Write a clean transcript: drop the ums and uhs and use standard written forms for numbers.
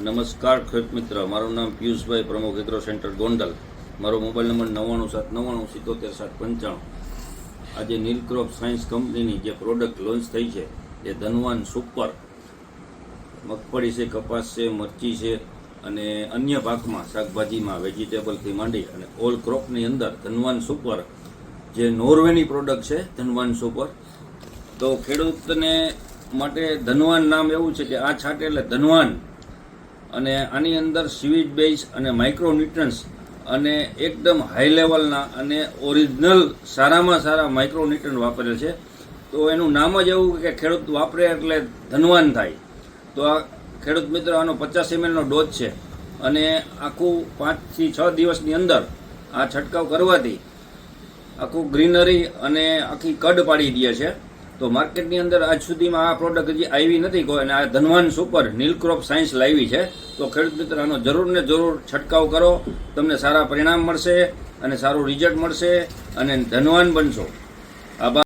નમસ્કાર ખેડૂત મિત્ર, મારું નામ પિયુષભાઈ, પ્રમુખ એગ્રો સેન્ટર ગોંડલ. મારો મોબાઈલ નંબર 99799795. આજે નીલક્રોપ સાયન્સ કંપનીની જે પ્રોડક્ટ લોન્ચ થઈ છે એ ધનવાન સુપર મગફળી છે, કપાસ છે, મરચી છે અને અન્ય પાકમાં શાકભાજીમાં વેજીટેબલથી માંડી અને ઓલ ક્રોપની અંદર ધનવાન સુપર જે નોર્વેની પ્રોડક્ટ છે ધનવાન સુપર. તો ખેડૂતને માટે ધનવાન નામ એવું છે કે આ છાંટે એટલે ધનવાન, અને આની અંદર સીવીડ બેઝ અને માઇક્રોન્યુટ્રન્સ અને એકદમ હાઈ લેવલના અને ઓરિજિનલ સારામાં સારા માઇક્રોન્યુટ્રન વાપરેલ છે. તો એનું નામ જ એવું કે ખેડૂત વાપરે એટલે ધનવાન થાય. તો આ ખેડૂત મિત્ર આનો 50 ml નો ડોઝ છે અને આખું 5 થી 6 દિવસની અંદર આ છંટકાવ કરવાથી આખું ગ્રીનરી અને આખી કડ પાડી દે છે. તો માર્કેટની અંદર આજ સુધીમાં આ પ્રોડક્ટ હજી આવી નથી કોઈ, અને આ ધનવાન સુપર નીલક્રોપ સાયન્સ લાવી છે. તો ખેડૂત મિત્ર આનો જરૂર ને જરૂર છંટકાવ કરો, તમને સારા પરિણામ મળશે અને સારું રિઝલ્ટ મળશે અને ધનવાન બનશો. આભાર.